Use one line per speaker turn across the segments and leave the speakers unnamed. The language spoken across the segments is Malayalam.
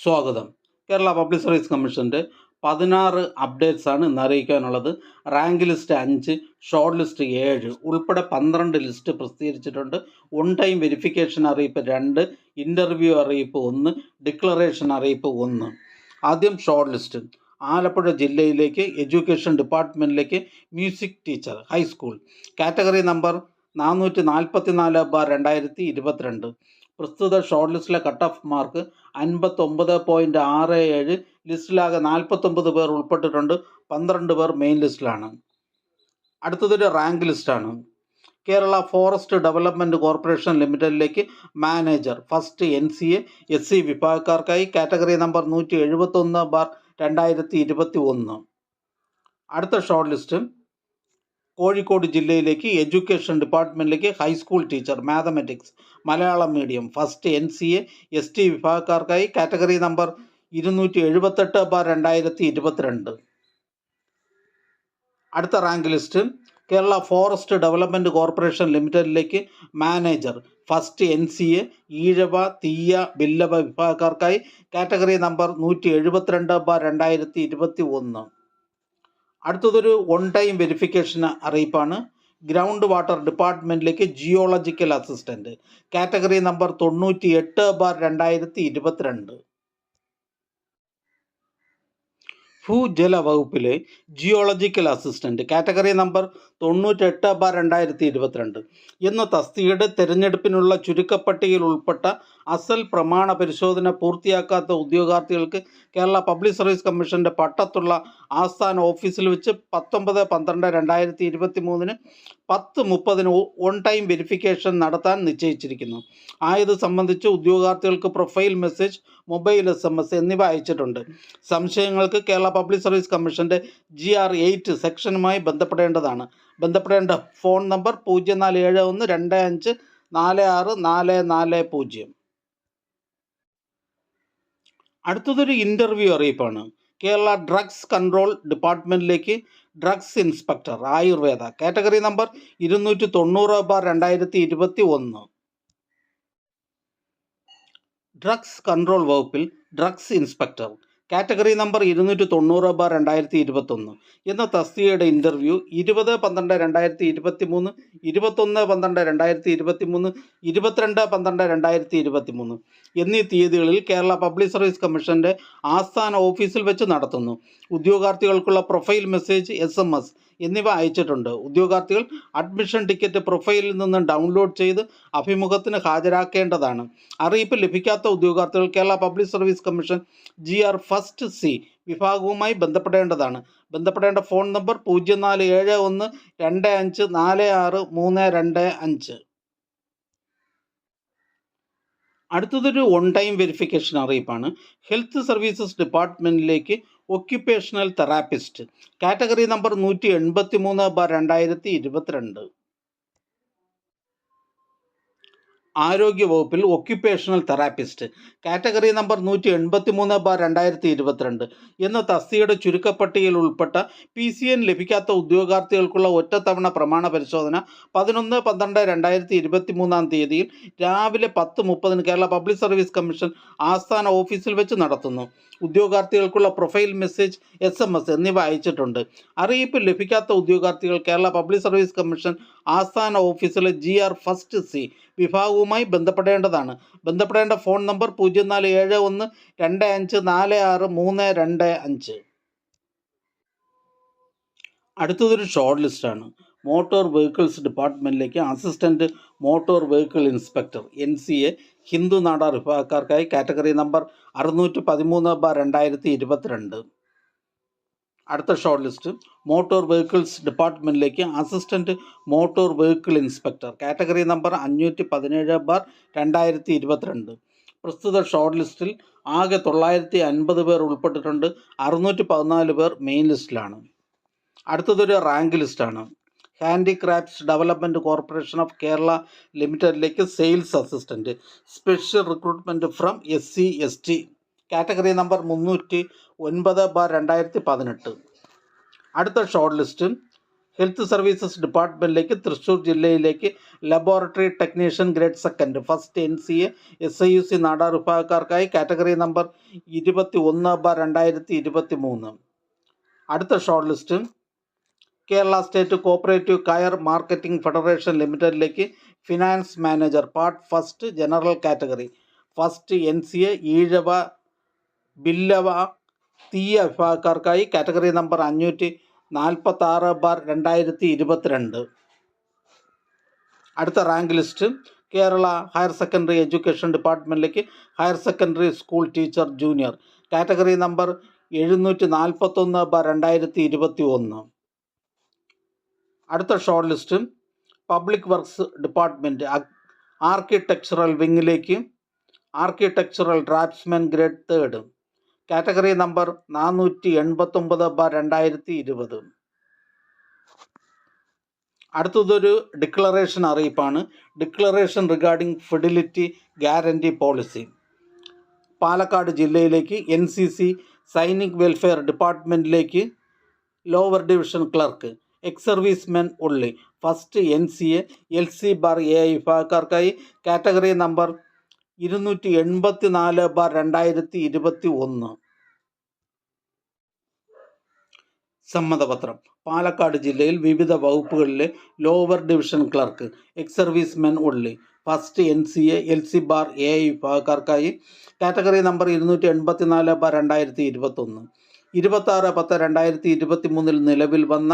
സ്വാഗതം. കേരള പബ്ലിക് സർവീസ് കമ്മീഷൻ്റെ 16 അപ്ഡേറ്റ്സാണ് ഇന്ന് അറിയിക്കാനുള്ളത്. റാങ്ക് ലിസ്റ്റ് 5, ഷോർട്ട് ലിസ്റ്റ് 7 ഉൾപ്പെടെ 12 ലിസ്റ്റ് പ്രസിദ്ധീകരിച്ചിട്ടുണ്ട്. ഓൺ ടൈം വെരിഫിക്കേഷൻ അറിയിപ്പ് 2, ഇൻ്റർവ്യൂ അറിയിപ്പ് 1, ഡിക്ലറേഷൻ അറിയിപ്പ് 1. ആദ്യം ഷോർട്ട് ലിസ്റ്റ്. ആലപ്പുഴ ജില്ലയിലേക്ക് എഡ്യൂക്കേഷൻ ഡിപ്പാർട്ട്മെൻറ്റിലേക്ക് music teacher high school category number 444/2022. പ്രസ്തുത ഷോർട്ട് ലിസ്റ്റിലെ കട്ട് ഓഫ് മാർക്ക് 59.67. ലിസ്റ്റിലാകെ 49 പേർ ഉൾപ്പെട്ടിട്ടുണ്ട്. 12 പേർ മെയിൻ ലിസ്റ്റിലാണ്. അടുത്തതൊരു റാങ്ക് ലിസ്റ്റാണ്. കേരള ഫോറസ്റ്റ് ഡെവലപ്മെൻറ്റ് കോർപ്പറേഷൻ ലിമിറ്റഡിലേക്ക് മാനേജർ ഫസ്റ്റ് NCA SC വിഭാഗക്കാർക്കായി കാറ്റഗറി നമ്പർ 171/2021. അടുത്ത ഷോർട്ട് ലിസ്റ്റ് കോഴിക്കോട് ജില്ലയിലേക്ക് എഡ്യൂക്കേഷൻ ഡിപ്പാർട്ട്മെൻറ്റിലേക്ക് high school teacher mathematics Malayalam medium first NCA ST വിഭാഗക്കാർക്കായി കാറ്റഗറി നമ്പർ 278/2022. അടുത്ത rank list Kerala forest development corporation ലിമിറ്റഡിലേക്ക് manager first NCA Ezhava Thiyya Billava വിഭാഗക്കാർക്കായി കാറ്റഗറി നമ്പർ 172/2021. അടുത്തതൊരു ഓൺ ടൈം വെരിഫിക്കേഷൻ അറിയിപ്പാണ്. ഗ്രൗണ്ട് വാട്ടർ ഡിപ്പാർട്ട്മെൻറ്റിലേക്ക് ജിയോളജിക്കൽ അസിസ്റ്റൻറ്റ് കാറ്റഗറി നമ്പർ 98/2022. ഭൂജല വകുപ്പിലെ ജിയോളജിക്കൽ അസിസ്റ്റൻറ്റ് കാറ്റഗറി നമ്പർ 98/2022 എന്ന തസ്തികയുടെ തിരഞ്ഞെടുപ്പിനുള്ള ചുരുക്കപ്പട്ടികയിൽ ഉൾപ്പെട്ട അസൽ പ്രമാണ പരിശോധന പൂർത്തിയാക്കാത്ത ഉദ്യോഗാർത്ഥികൾക്ക് കേരള പബ്ലിക് സർവീസ് കമ്മീഷൻ്റെ പട്ടത്തുള്ള ആസ്ഥാന ഓഫീസിൽ വെച്ച് 19/12/2023 10:30 ഓൺ ടൈം വെരിഫിക്കേഷൻ നടത്താൻ നിശ്ചയിച്ചിരിക്കുന്നു. ആയത് സംബന്ധിച്ച് ഉദ്യോഗാർത്ഥികൾക്ക് പ്രൊഫൈൽ മെസ്സേജ്, മൊബൈൽ SMS എന്നിവ അയച്ചിട്ടുണ്ട്. സംശയങ്ങൾക്ക് കേരള പബ്ലിക് സർവീസ് കമ്മീഷൻ്റെ GR 8 സെക്ഷനുമായി ബന്ധപ്പെടേണ്ടതാണ്. ബന്ധപ്പെടേണ്ട ഫോൺ നമ്പർ 047125464440. അടുത്തതൊരു ഇൻ്റർവ്യൂ അറിയിപ്പാണ്. കേരള ഡ്രഗ്സ് കൺട്രോൾ ഡിപ്പാർട്ട്മെൻറ്റിലേക്ക് drugs inspector ayurveda category number 290/2021. Drugs control വകുപ്പിൽ ഡ്രഗ്സ് ഇൻസ്പെക്ടർ കാറ്റഗറി നമ്പർ 290/2021 എന്ന തസ്തികയുടെ ഇൻ്റർവ്യൂ 20/12/2023, 21/12/2023, 22/12/2023 എന്നീ തീയതികളിൽ കേരള പബ്ലിക് സർവീസ് കമ്മീഷൻ്റെ ആസ്ഥാന ഓഫീസിൽ വെച്ച് നടത്തുന്നു. ഉദ്യോഗാർത്ഥികൾക്കുള്ള പ്രൊഫൈൽ മെസ്സേജ്, SMS എന്നിവ അയച്ചിട്ടുണ്ട്. ഉദ്യോഗാർത്ഥികൾ അഡ്മിഷൻ ടിക്കറ്റ് പ്രൊഫൈലിൽ നിന്ന് ഡൗൺലോഡ് ചെയ്ത് അഭിമുഖത്തിന് ഹാജരാക്കേണ്ടതാണ്. അറിയിപ്പ് ലഭിക്കാത്ത ഉദ്യോഗാർത്ഥികൾ Kerala public service commission GR first C വിഭാഗവുമായി ബന്ധപ്പെടേണ്ടതാണ്. ബന്ധപ്പെടേണ്ട ഫോൺ നമ്പർ 047125463225. അടുത്തതൊരു ഓൺ ടൈം വെരിഫിക്കേഷൻ അറിയിപ്പാണ്. ഹെൽത്ത് സർവീസസ് ഡിപ്പാർട്ട്മെൻറ്റിലേക്ക് ഒക്യുപ്പേഷണൽ തെറാപ്പിസ്റ്റ് കാറ്റഗറി നമ്പർ 183/2022. ആരോഗ്യ വകുപ്പിൽ ഒക്യുപ്പേഷണൽ തെറാപ്പിസ്റ്റ് കാറ്റഗറി നമ്പർ 183/2022 എന്ന തസ്തികയുടെ ചുരുക്കപ്പട്ടികയിൽ ഉൾപ്പെട്ട PCN ലഭിക്കാത്ത ഉദ്യോഗാർത്ഥികൾക്കുള്ള ഒറ്റത്തവണ പ്രമാണ പരിശോധന 11/12/2023 രാവിലെ 10:30 കേരള പബ്ലിക് സർവീസ് കമ്മീഷൻ ആസ്ഥാന ഓഫീസിൽ വെച്ച് നടത്തുന്നു. ഉദ്യോഗാർത്ഥികൾക്കുള്ള പ്രൊഫൈൽ മെസ്സേജ്, SMS എന്നിവ അയച്ചിട്ടുണ്ട്. അറിയിപ്പ് ലഭിക്കാത്ത ഉദ്യോഗാർത്ഥികൾ കേരള പബ്ലിക് സർവീസ് കമ്മീഷൻ ആസ്ഥാന ഓഫീസിലെ GR ഫസ്റ്റ് C വിഭാഗവുമായി ബന്ധപ്പെടേണ്ടതാണ്. ബന്ധപ്പെടേണ്ട ഫോൺ നമ്പർ 047125463225. അടുത്തതൊരു ഷോർട്ട് ലിസ്റ്റാണ്. മോട്ടോർ വെഹിക്കിൾസ് ഡിപ്പാർട്ട്മെൻറ്റിലേക്ക് assistant motor vehicle inspector NCA Hindu Nadar വിഭാഗക്കാർക്കായി കാറ്റഗറി നമ്പർ 613/2022. അടുത്ത ഷോർട്ട് ലിസ്റ്റ് മോട്ടോർ വെഹിക്കിൾസ് ഡിപ്പാർട്ട്മെൻറ്റിലേക്ക് assistant motor vehicle inspector category number 517/2022. പ്രസ്തുത ഷോർട്ട് ലിസ്റ്റിൽ ആകെ 950 പേർ ഉൾപ്പെട്ടിട്ടുണ്ട്. 614 പേർ മെയിൻ ലിസ്റ്റിലാണ്. അടുത്തതൊരു റാങ്ക് ലിസ്റ്റാണ്. Handicrafts development corporation of Kerala ലിമിറ്റഡിലേക്ക് sales assistant special recruitment from SC ST category number 309/2018. അടുത്ത ഷോർട്ട് ലിസ്റ്റ് ഹെൽത്ത് സർവീസസ് ഡിപ്പാർട്ട്മെൻറ്റിലേക്ക് തൃശ്ശൂർ ജില്ലയിലേക്ക് laboratory technician grade second first NCA SIUC Nadar വിഭാഗക്കാർക്കായി കാറ്റഗറി നമ്പർ 21/2023. അടുത്ത short list Kerala state cooperative coir marketing federation ലിമിറ്റഡിലേക്ക് finance manager part first general category first NCA Ezhava Billava Thiyya വിഭാഗക്കാർക്കായി കാറ്റഗറി നമ്പർ 546/2022. അടുത്ത rank list Kerala higher secondary education ഡിപ്പാർട്ട്മെൻറ്റിലേക്ക് higher secondary school teacher junior category number 741/2021. അടുത്ത short list public works department architectural വിങ്ങിലേക്ക് architectural draftsman grade third category number 489/2020. അടുത്തതൊരു ഡിക്ലറേഷൻ അറിയിപ്പാണ്. Declaration regarding fidelity guarantee policy. Palakkad ജില്ലയിലേക്ക് NCC സൈനിക് വെൽഫെയർ ഡിപ്പാർട്ട്മെൻറ്റിലേക്ക് lower division clerk ex servicemen ഉള്ളി ഫസ്റ്റ് NCA LC/AI വിഭാഗക്കാർക്കായി കാറ്റഗറി നമ്പർ 284/2021. സമ്മതപത്രം പാലക്കാട് ജില്ലയിൽ വിവിധ വകുപ്പുകളിലെ lower division clerk ex servicemen ഉള്ളി ഫസ്റ്റ് NCA LC/AI വിഭാഗക്കാർക്കായി കാറ്റഗറി നമ്പർ 284/2021. 26/10/2023 നിലവിൽ വന്ന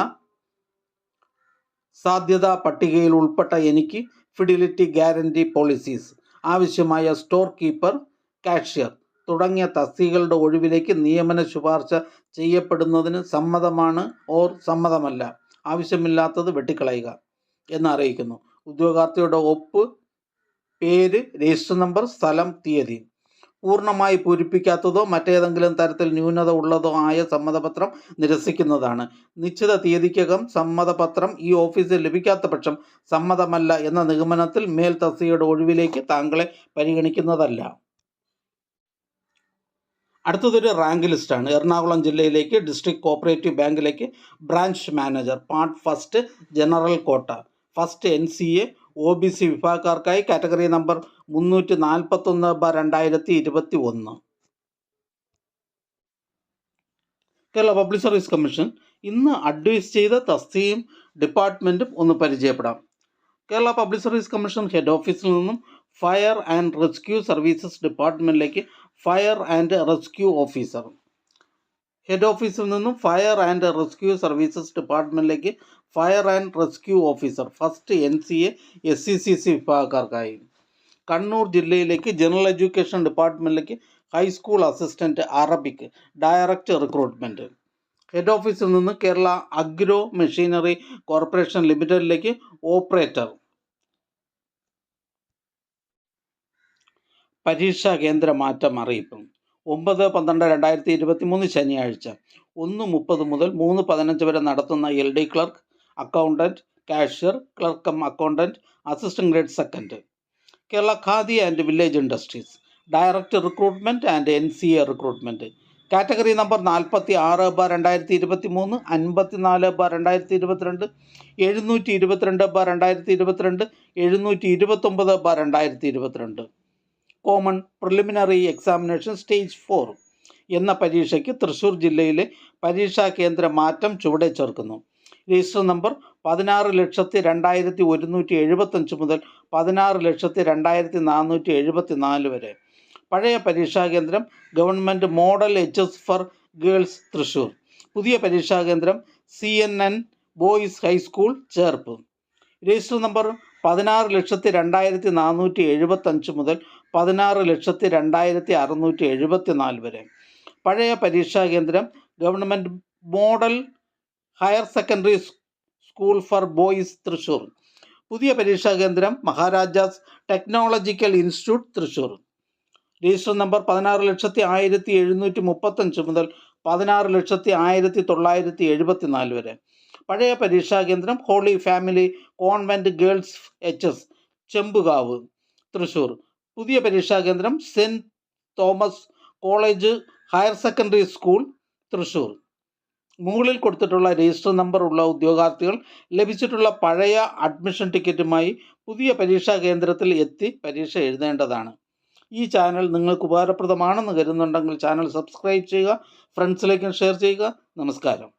സാധ്യതാ പട്ടികയിൽ ഉൾപ്പെട്ട എനിക്ക് ഫിഡിലിറ്റി ഗ്യാരണ്ടി പോളിസീസ് ആവശ്യമായ സ്റ്റോർ കീപ്പർ, കാഷ്യർ തുടങ്ങിയ തസ്തികകളുടെ ഒഴിവിലേക്ക് നിയമന ശുപാർശ ചെയ്യപ്പെടുന്നതിന് സമ്മതമാണ് ഓർ സമ്മതമല്ല, ആവശ്യമില്ലാത്തത് വെട്ടിക്കളയുക എന്ന് അറിയിക്കുന്നു. ഉദ്യോഗാർത്ഥിയുടെ ഒപ്പ്, പേര്, രജിസ്റ്റർ നമ്പർ, സ്ഥലം, തീയതി. പൂർണ്ണമായി പൂരിപ്പിക്കാത്തതോ മറ്റേതെങ്കിലും തരത്തിൽ ന്യൂനത ഉള്ളതോ ആയ സമ്മതപത്രം നിരസിക്കുന്നതാണ്. നിശ്ചിത തീയതിക്കകം സമ്മതപത്രം ഈ ഓഫീസിൽ ലഭിക്കാത്ത പക്ഷം സമ്മതമല്ല എന്ന നിഗമനത്തിൽ മേൽ തസ്തികയുടെ ഒഴിവിലേക്ക് താങ്കളെ പരിഗണിക്കുന്നതല്ല. അടുത്തതൊരു റാങ്ക് ലിസ്റ്റാണ്. എറണാകുളം ജില്ലയിലേക്ക് ഡിസ്ട്രിക്ട് കോപ്പറേറ്റീവ് ബാങ്കിലേക്ക് branch manager part first general quota first NCA OBC വിഭാഗക്കാർക്കായി category number 341/2021. Kerala public service commission ഇന്ന് അഡ്വൈസ് ചെയ്ത തസ്തികയും ഡിപ്പാർട്ട്മെൻറ്റും ഒന്ന് പരിചയപ്പെടാം. Kerala public service commission head ഓഫീസിൽ നിന്നും ഫയർ ആൻഡ് റെസ്ക്യൂ സർവീസസ് ഡിപ്പാർട്ട്മെൻറ്റിലേക്ക് fire and rescue officer. Head ഓഫീസിൽ നിന്നും ഫയർ ആൻഡ് റെസ്ക്യൂ സർവീസസ് ഡിപ്പാർട്ട്മെൻറ്റിലേക്ക് fire and rescue officer first NCA SCCC വിഭാഗക്കാർക്കായി. കണ്ണൂർ ജില്ലയിലേക്ക് ജനറൽ എഡ്യൂക്കേഷൻ ഡിപ്പാർട്ട്മെൻറ്റിലേക്ക് high school assistant Arabic direct recruitment. Head ഓഫീസിൽ നിന്ന് കേരള അഗ്രോ മെഷീനറി കോർപ്പറേഷൻ ലിമിറ്റഡിലേക്ക് ഓപ്പറേറ്റർ. പരീക്ഷാ കേന്ദ്ര മാറ്റം അറിയിപ്പ് 9/12/2023 ശനിയാഴ്ച 1:30 മുതൽ 3:15 വരെ നടത്തുന്ന LD clerk, accountant, cashier, clerk accountant, assistant grade second. Kerala khadi and village industries direct recruitment and NCA recruitment. Category number 46/2023, 54/2022, 722/2022, 729/2022. Common preliminary examination stage 4 എന്ന പരീക്ഷയ്ക്ക് തൃശ്ശൂർ ജില്ലയിലെ പരീക്ഷാ കേന്ദ്ര മാറ്റം ചുവടെ ചേർക്കുന്നു. രജിസ്റ്റർ നമ്പർ 16,02,175 മുതൽ 16,02,474 വരെ. പഴയ പരീക്ഷാ കേന്ദ്രം government model HS for girls Thrissur. പുതിയ പരീക്ഷാ കേന്ദ്രം CNN boys high school Cherpu. Register number 16,02,475 മുതൽ 16,02,674 വരെ. പഴയ പരീക്ഷാ കേന്ദ്രം government model higher secondary school for boys Thrissur. പുതിയ പരീക്ഷാ കേന്ദ്രം Maharajas technological institute Thrissur. Register number 16,01,735 മുതൽ 16,01,974 വരെ. പഴയ പരീക്ഷാ കേന്ദ്രം holy family convent girls HS Chembukavu Thrissur. പുതിയ പരീക്ഷാ കേന്ദ്രം saint Thomas college higher secondary school Thrissur. മുകളിൽ കൊടുത്തിട്ടുള്ള രജിസ്റ്റർ നമ്പർ ഉള്ള ഉദ്യോഗാർത്ഥികൾ ലഭിച്ചിട്ടുള്ള പഴയ അഡ്മിഷൻ ടിക്കറ്റുമായി പുതിയ പരീക്ഷാ കേന്ദ്രത്തിൽ എത്തി പരീക്ഷ എഴുതേണ്ടതാണ്. ഈ ചാനൽ നിങ്ങൾക്ക് ഉപകാരപ്രദമാണെന്ന് കരുതുന്നുണ്ടെങ്കിൽ ചാനൽ സബ്സ്ക്രൈബ് ചെയ്യുക, ഫ്രണ്ട്സിലേക്കും ഷെയർ ചെയ്യുക. നമസ്കാരം.